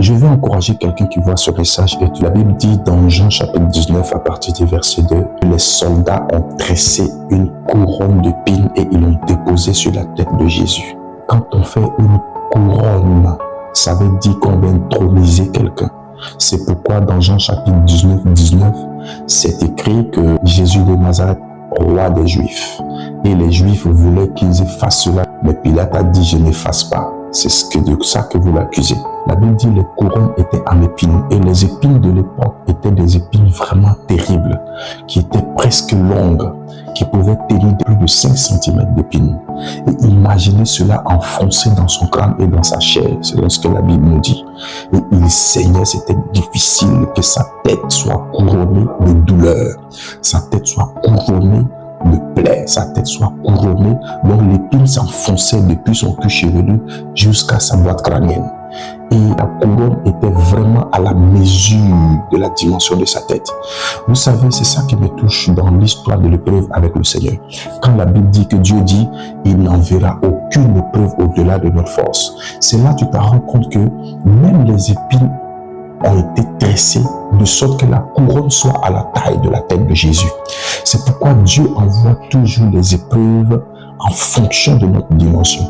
Je veux encourager quelqu'un qui voit ce message. Et la Bible dit dans Jean chapitre 19 à partir du verset 2, les soldats ont tressé une couronne d'épines et ils l'ont déposée sur la tête de Jésus. Quand on fait une couronne, ça veut dire qu'on va introniser quelqu'un. C'est pourquoi dans Jean chapitre 19, c'est écrit que Jésus de Nazareth, roi des Juifs. Et les Juifs voulaient qu'ils fassent cela, mais Pilate a dit, je n'efface pas. C'est de ça que vous l'accusez. La Bible dit les couronnes étaient en épines et les épines de l'époque étaient des épines vraiment terribles, qui étaient presque longues, qui pouvaient tenir plus de 5 cm d'épines. Et imaginez cela enfoncé dans son crâne et dans sa chair, c'est ce que la Bible nous dit. Et il saignait, c'était difficile que sa tête soit couronnée de douleur, sa tête soit couronnée de plaies, sa tête soit couronnée, dont l'épine s'enfonçait depuis son cul chevelu jusqu'à sa boîte crânienne. Et la couronne était vraiment à la mesure de la dimension de sa tête. Vous savez, c'est ça qui me touche dans l'histoire de l'épreuve avec le Seigneur. Quand la Bible dit que Dieu dit, il n'enverra aucune épreuve au-delà de notre force. C'est là que tu te rends compte que même les épines ont été tressées de sorte que la couronne soit à la taille de la tête de Jésus. C'est pourquoi Dieu envoie toujours les épreuves en fonction de notre dimension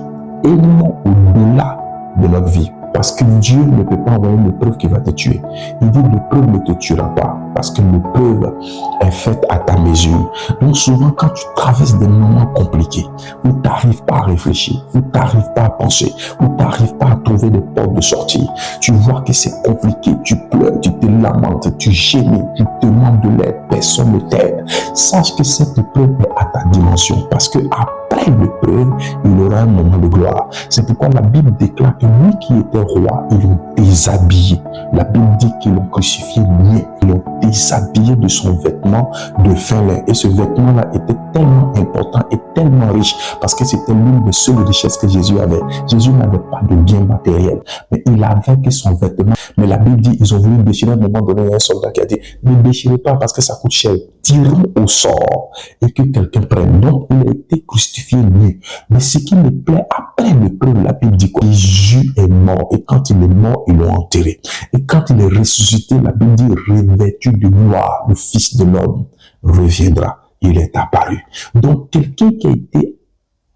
et non au-delà de notre vie. Parce que Dieu ne peut pas envoyer une épreuve qui va te tuer. Il dit l'épreuve ne te tuera pas parce que l'épreuve est faite à ta mesure. Donc souvent quand tu traverses des moments compliqués où tu n'arrives pas à réfléchir, où tu n'arrives pas à penser, où tu n'arrives pas à trouver des portes de sortie, tu vois que c'est compliqué, tu pleures, tu te lamentes, tu gémis, tu demandes de l'aide, personne ne t'aide. Sache que cette épreuve est à ta dimension parce que après l'épreuve, il aura un moment de gloire. C'est pourquoi la Bible déclare que lui qui était roi, ils l'ont déshabillé. La Bible dit qu'ils l'ont crucifié nu. Ils l'ont déshabillé de son vêtement de fin lin. Et ce vêtement-là était tellement important et tellement riche parce que c'était l'une des seules richesses que Jésus avait. Jésus n'avait pas de bien matériel, mais il avait que son vêtement. Mais la Bible dit, ils ont voulu déchirer. À un moment donné, il y a un soldat qui a dit, ne déchirez pas parce que ça coûte cher. Tirons au sort et que quelqu'un prenne. Donc, il a été crucifié nu. Mais ce qui me plaît, après l'épreuve, la Bible dit quoi? Jésus est mort. Et quand il est mort, ils l'ont enterré. Et quand il est ressuscité, la Bible dit, revêtu de gloire, le Fils de l'homme reviendra. Il est apparu. Donc, quelqu'un qui a été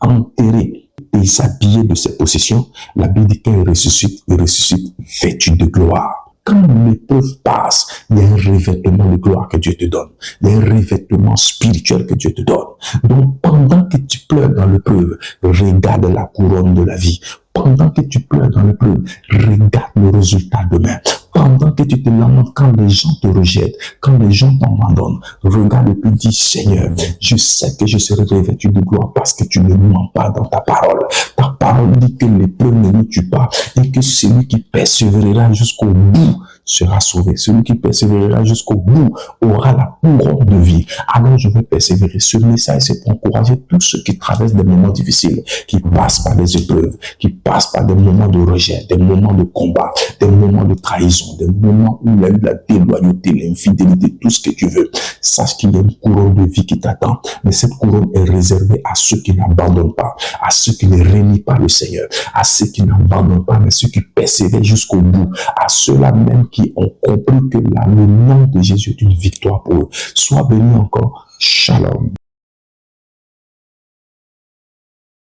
enterré, déshabillé de ses possessions, la Bible dit qu'il ressuscite, il ressuscite vêtu de gloire. Quand l'épreuve passe, il y a un revêtement de gloire que Dieu te donne. Il y a un revêtement spirituel que Dieu te donne. Donc, pendant que tu pleures dans l'épreuve, regarde la couronne de la vie. Pendant que tu pleures dans l'épreuve, regarde le résultat demain. Pendant que tu te lamentes, quand les gens te rejettent, quand les gens t'abandonnent, regarde et puis dis, Seigneur, je sais que je serai revêtu de gloire parce que tu ne mens pas dans ta parole. Ta parole dit que l'épreuve ne nous tue pas et que celui qui persévérera jusqu'au bout sera sauvé. Celui qui persévérera jusqu'au bout aura la couronne de vie. Alors je vais persévérer. Ce message, c'est pour encourager tous ceux qui traversent des moments difficiles, qui passent par des épreuves, qui passent par des moments de rejet, des moments de combat, des moments de trahison, des moments où il y a eu la déloyauté, l'infidélité, tout ce que tu veux. Sache qu'il y a une couronne de vie qui t'attend. Mais cette couronne est réservée à ceux qui n'abandonnent pas, à ceux qui ne renient pas le Seigneur, à ceux qui n'abandonnent pas, mais ceux qui persévèrent jusqu'au bout, à ceux-là même qui ont compris que le nom de Jésus est une victoire pour eux. Sois béni encore. Shalom.